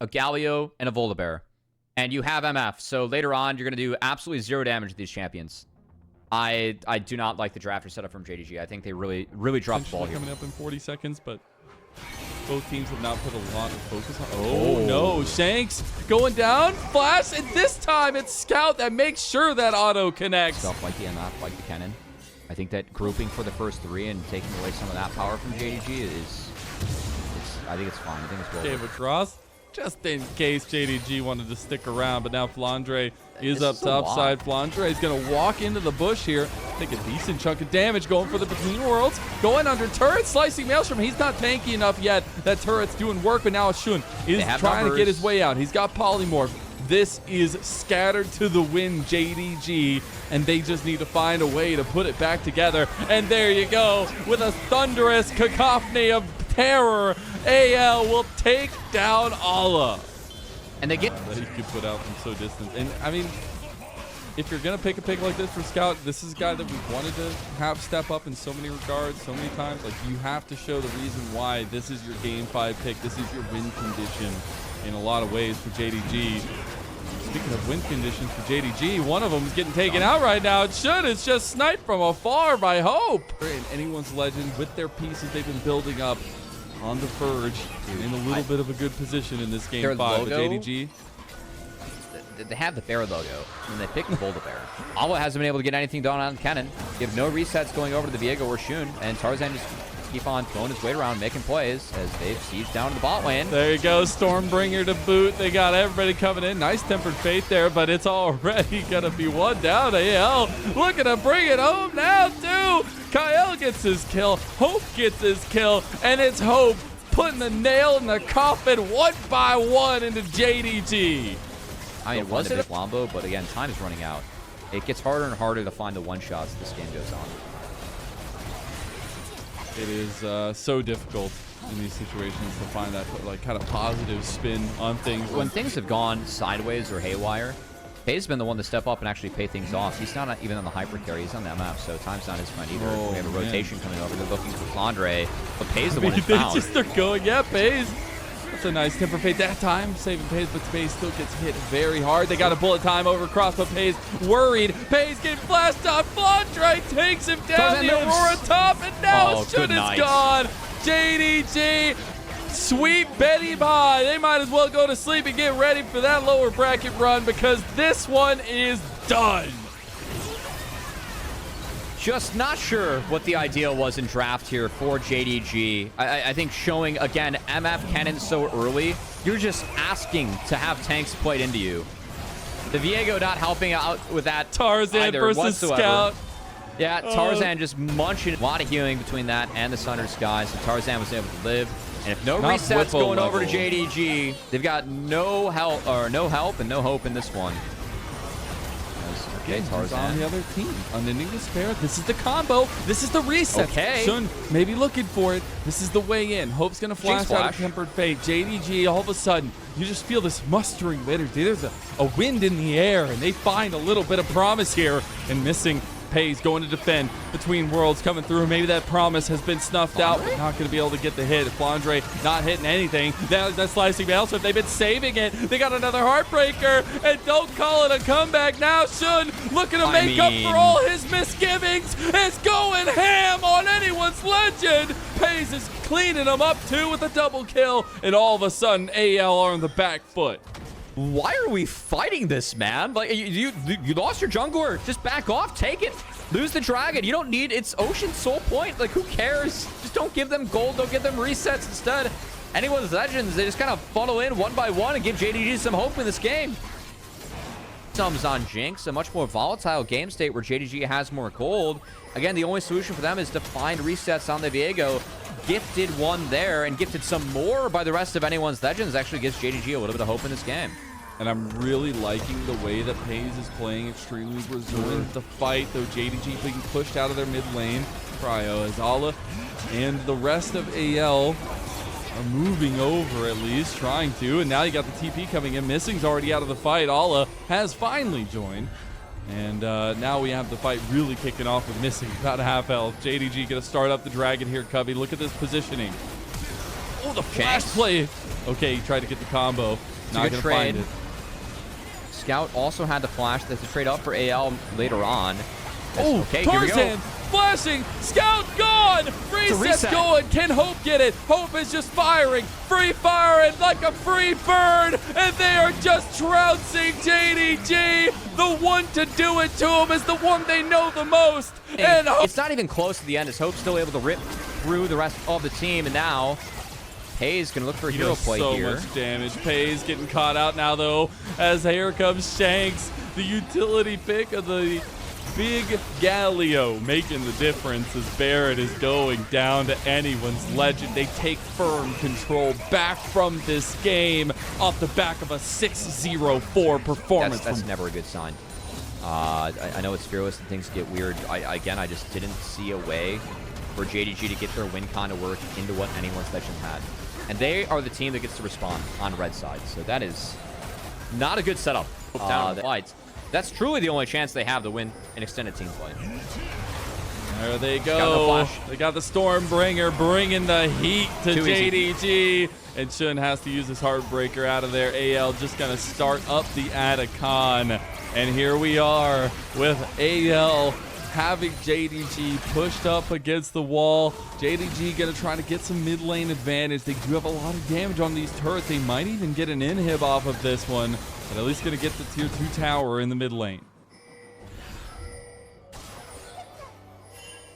a Galio, and a Volibear. And you have MF, so later on, you're going to do absolutely 0 damage to these champions. I do not like the drafter setup from JDG. I think they really dropped the ball here. Coming up in 40 seconds, but both teams have not put a lot of focus on. Oh, no. Shanks going down. Flash, and this time it's Scout that makes sure that auto connects. Stuff like the MF, like the Kennen. I think that grouping for the first 3 and taking away some of that power from JDG is... I think it's fine. I think it's well. Okay, but Ross, just in case JDG wanted to stick around, but now Flandre is up top side. Flandre is going to walk into the bush here. Take a decent chunk of damage going for the Between Worlds. Going under turret, slicing Maelstrom. He's not tanky enough yet. That turret's doing work, but now Shun is trying to get his way out. He's got Polymorph. This is scattered to the wind, JDG, and they just need to find a way to put it back together. And there you go, with a thunderous cacophony of terror, AL will take down Alla. And they get that he could put out from so distant. And I mean, if you're gonna pick a pick like this for Scout, this is a guy that we wanted to have step up in so many regards, so many times. Like, you have to show the reason why this is your game 5 pick. This is your win condition in a lot of ways for JDG. Speaking of win conditions for JDG, one of them is getting taken out right now. It's just sniped from afar by Hope. In anyone's legend, with their pieces they've been building up on the verge, in a little bit of a good position in this game 5 with JDG. They have the bear logo, and they picked the Volibear. Alla hasn't been able to get anything done on Kennen. You have no resets going over to the Viego or Shun, and Tarzan just keep on throwing his weight around, making plays as they've sieged down to the bot lane. There you go, Stormbringer to boot. They got everybody coming in. Nice Tempered Fate there, but it's already gonna be one down. AL looking to bring it home now too. Kyle gets his kill, Hope gets his kill, and it's Hope putting the nail in the coffin one by one into JDG. I mean, it was a big wombo, but again, time is running out. It gets harder and harder to find the one-shots as this game goes on. It is so difficult in these situations to find that like kind of positive spin on things. When things have gone sideways or haywire, Pay's been the one to step up and actually pay things off. He's not even on the hyper carry. He's on the MF, so time's not his friend either. Oh, we have a rotation coming over. They're looking for Flandre, but Pay's the one who's they found. Just start going, yeah, Pay's. That's a nice Temper Fate that time, saving Paze, but Paze still gets hit very hard. They got a bullet time over across, but Paze worried. Paze getting flashed on. Flandre takes him down the Aurora top, and now Shun is gone. JDG, sweet Betty bye. They might as well go to sleep and get ready for that lower bracket run because this one is done. Just not sure what the idea was in draft here for JDG. I think showing, again, MF Kennen so early, you're just asking to have tanks played into you. The Viego not helping out with that Tarzan versus whatsoever. Scout. Yeah, Tarzan just munching. A lot of healing between that and the Sunder Sky, so Tarzan was able to live. And if no resets going over to JDG, they've got no help and no hope in this one. Okay, Tarzan on the other team. Unending Despair. This is the combo. This is the reset. Okay. Shun maybe looking for it. This is the way in. Hope's going to flash out of Tempered Fate. JDG, all of a sudden, you just feel this mustering of energy. There's a wind in the air, and they find a little bit of promise here. And missing Paze going to defend Between Worlds coming through. Maybe that promise has been snuffed out, but not going to be able to get the hit. Flandre not hitting anything. That slicing Maelstrom, they've been saving it. They got another Heartbreaker, and don't call it a comeback now. Shun looking to make up for all his misgivings. It's going ham on anyone's legend. Paze is cleaning them up too with a double kill, and all of a sudden AL are on the back foot. Why are we fighting this, man? Like, you lost your jungler. Just back off. Take it. Lose the dragon. You don't need... It's Ocean's sole point. Like, who cares? Just don't give them gold. Don't give them resets instead. Anyone's legends, they just kind of funnel in one by one and give JDG some hope in this game. Thumbs on Jinx. A much more volatile game state where JDG has more gold. Again, the only solution for them is to find resets on the Viego. Gifted one there and gifted some more by the rest of anyone's legends actually gives JDG a little bit of hope in this game. And I'm really liking the way that Paze is playing extremely resilient. The fight, though, JDG being pushed out of their mid lane. Cryo, Azala, and the rest of AL are moving over at least, trying to. And now you got the TP coming in. Missing's already out of the fight. Ala has finally joined. And now we have the fight really kicking off with Missing about half health. JDG going to start up the dragon here, Cubby. Look at this positioning. Oh, the flash play. Okay, he tried to get the combo. Not going to find it. Scout also had to flash. That's a trade up for AL later on. Oh, okay, Tarzan flashing. Scout gone. Reset going. Can Hope get it? Hope is just firing. Free firing like a free bird. And they are just trouncing JDG. The one to do it to him is the one they know the most. And it's not even close to the end. Is Hope still able to rip through the rest of the team? And now Pay's going to look for a hero play here. So much damage. Pay's getting caught out now, though, as here comes Shanks, the utility pick of the Big Galio, making the difference as Barrett is going down to anyone's legend. They take firm control back from this game off the back of a 6-0-4 performance. That's never a good sign. I know it's fearless and things get weird. Again, I just didn't see a way for JDG to get their win con to work into what anyone's legend had. And they are the team that gets to respond on red side. So that is not a good setup. Down the fights. That's truly the only chance they have to win an extended team play. There they go. They got the Stormbringer bringing the heat to JDG. And Shun has to use his Heartbreaker out of there. AL just going to start up the Atacon. And here we are with AL having JDG pushed up against the wall. JDG going to try to get some mid lane advantage. They do have a lot of damage on these turrets. They might even get an inhib off of this one. But at least going to get the tier 2 tower in the mid lane.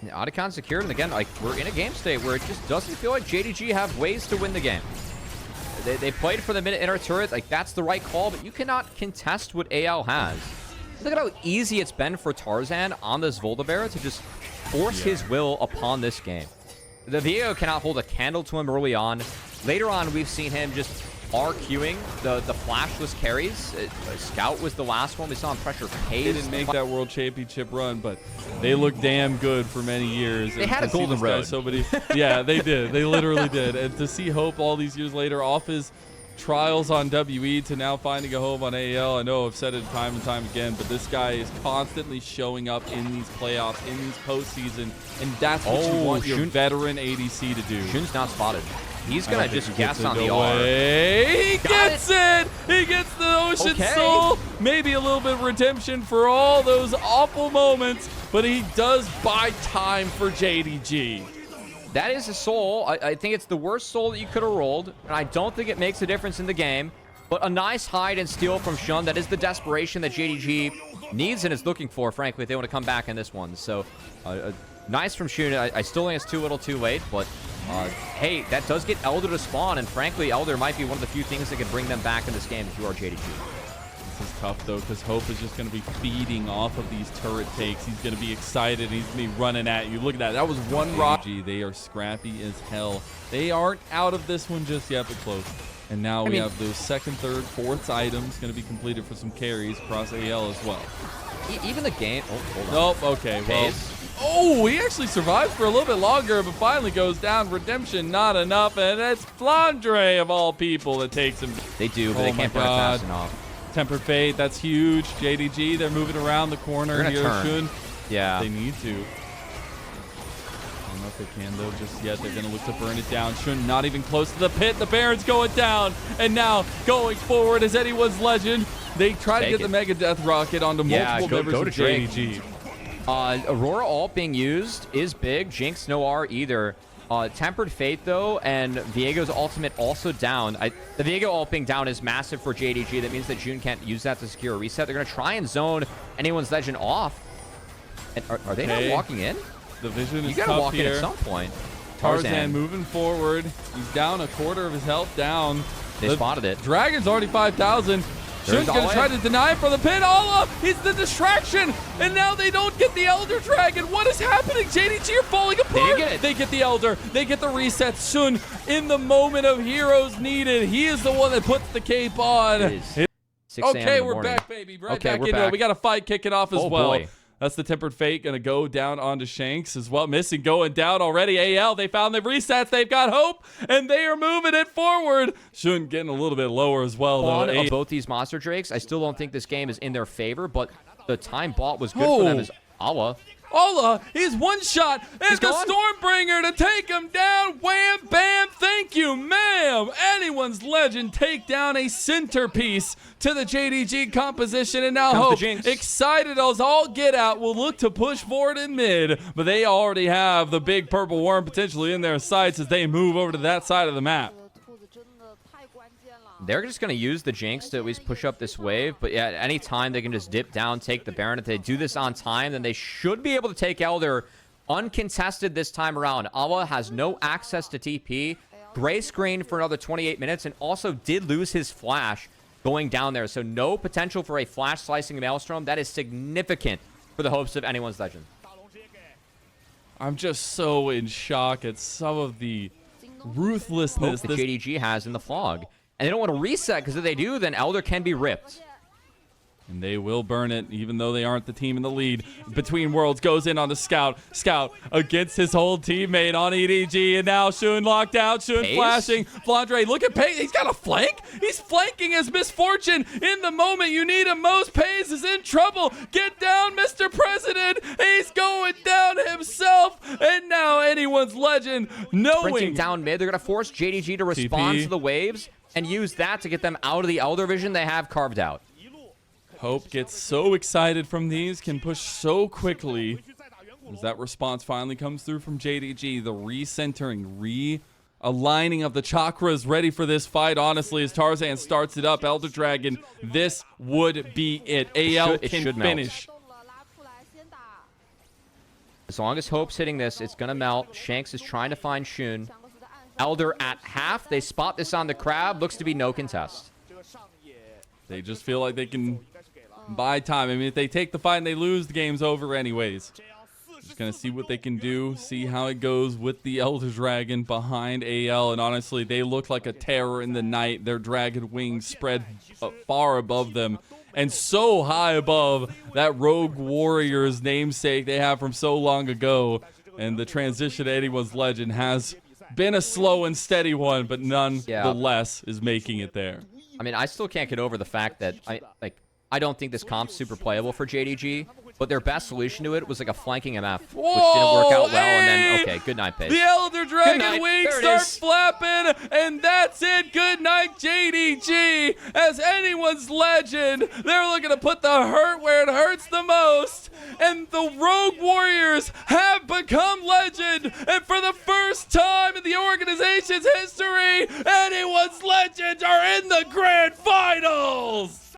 Otacon secured, and again, like, we're in a game state where it just doesn't feel like JDG have ways to win the game. They played for the mid inner turret, like, that's the right call, but you cannot contest what AL has. Look at how easy it's been for Tarzan on this Voldabear to just force his will upon this game. The Viego cannot hold a candle to him early on. Later on, we've seen him just RQing the flashless carries. Scout was the last one. We saw him pressure Pay. They didn't make that World Championship run, but they looked damn good for many years. They had a golden road. Yeah, they did. They literally did. And to see Hope all these years later off his trials on WE to now finding a home on AL. I know I've said it time and time again, but this guy is constantly showing up in these playoffs, in these postseason, and that's what you want your veteran ADC to do. Shun's not spotted. He's going to just guess on the R. He gets it! He gets the Ocean Soul. Maybe a little bit of redemption for all those awful moments, but he does buy time for JDG. That is a soul. I think it's the worst soul that you could have rolled, and I don't think it makes a difference in the game. But a nice hide and steal from Shun. That is the desperation that JDG needs and is looking for, frankly, if they want to come back in this one. So, nice from Shun. I still think it's too little too late, but hey, that does get Elder to spawn, and frankly, Elder might be one of the few things that can bring them back in this game if you are JDG. This is tough, though, because Hope is just going to be feeding off of these turret takes. He's going to be excited. He's going to be running at you. Look at that. That was one rock. They are scrappy as hell. They aren't out of this one just yet, but close. And now we have those second, third, fourth items going to be completed for some carries across AL as well. Even the game... Oh, hold on. Nope, okay. Well, oh, he actually survives for a little bit longer, but finally goes down. Redemption, not enough, and it's Flandre, of all people, that takes him. They do, but they can't burn it fast enough. Tempered Fate, that's huge. JDG, they're moving around the corner here. Shun. Yeah. They need to. I don't know if they can, though, just yet. They're going to look to burn it down. Shun not even close to the pit. The Baron's going down. And now going forward is anyone's legend. They try to get the Mega Death Rocket onto multiple members of JDG. Aurora ult being used is big. Jinx, no R either. Tempered Fate, though, and Viego's ultimate also down. The Viego ult being down is massive for JDG. That means that June can't use that to secure a reset. They're going to try and zone anyone's legend off. And are they not walking in? The vision is tough here. You got to walk in at some point. Tarzan moving forward. He's down a quarter of his health down. They spotted it. Dragon's already 5,000. Shun's going to try to deny him from the pit. All up. He's the distraction. And now they don't get the Elder Dragon. What is happening? JDG are falling apart. They get the Elder. They get the reset. Shun, in the moment of heroes needed, he is the one that puts the cape on. Okay, we're back, baby. Back into it. We got a fight kicking off as well. Boy. That's the Tempered Fate going to go down onto Shanks as well. Missing going down already. AL, they found the resets. They've got Hope, and they are moving it forward. Shun getting a little bit lower as well, though. On both these Monster Drakes, I still don't think this game is in their favor, but the time bought was good for them. Awa. Ola, he's one shot, and the gone. Stormbringer to take him down. Wham, bam, thank you, ma'am. Anyone's Legend take down a centerpiece to the JDG composition, and now Hope, excited as all get out, will look to push forward in mid, but they already have the big purple worm potentially in their sights as they move over to that side of the map. They're just going to use the Jinx to at least push up this wave. But yeah, at any time, they can just dip down, take the Baron. If they do this on time, then they should be able to take Elder uncontested this time around. Awa has no access to TP. Gray screen for another 28 minutes and also did lose his flash going down there. So no potential for a flash slicing Maelstrom. That is significant for the hopes of anyone's Legend. I'm just so in shock at some of the ruthlessness that JDG has in the Flog. And they don't want to reset, because if they do, then Elder can be ripped. And they will burn it, even though they aren't the team in the lead. Between Worlds goes in on the Scout. Scout against his whole teammate on EDG. And now Shun locked out. Shun flashing. Flandre, look at Pace. He's got a flank. He's flanking his Misfortune. In the moment you need him most, Pace is in trouble. Get down, Mr. President. He's going down himself. And now anyone's Legend knowing. Sprinting down mid. They're going to force JDG to respond TP. to the waves and use that to get them out of the Elder vision they have carved out. Hope gets so excited from these, can push so quickly as that response finally comes through from JDG. The recentering, realigning of the chakras ready for this fight. Honestly, as Tarzan starts it up, Elder Dragon, this would be it. AL can finish. As long as Hope's hitting this, it's going to melt. Shanks is trying to find Shun. Elder at half. They spot this on the crab. Looks to be no contest. They just feel like they can buy time. I mean, if they take the fight and they lose, the game's over anyways. Just going to see what they can do, see how it goes with the Elder Dragon behind AL. And honestly, they look like a terror in the night. Their dragon wings spread far above them and so high above that Rogue Warrior's namesake they have from so long ago. And the transition to anyone's Legend has been a slow and steady one, but nonetheless is making it there. I mean, I still can't get over the fact that I don't think this comp's super playable for JDG, but their best solution to it was like a flanking MF, which didn't work out well. And then, okay, good night, Pace. The Elder Dragon wings start flapping, and that's it. Good night, JDG. As anyone's Legend, they're looking to put the hurt where it hurts the most. And the Rogue Warriors have become Legend. And for the first time in the organization's history, anyone's Legends are in the grand finals.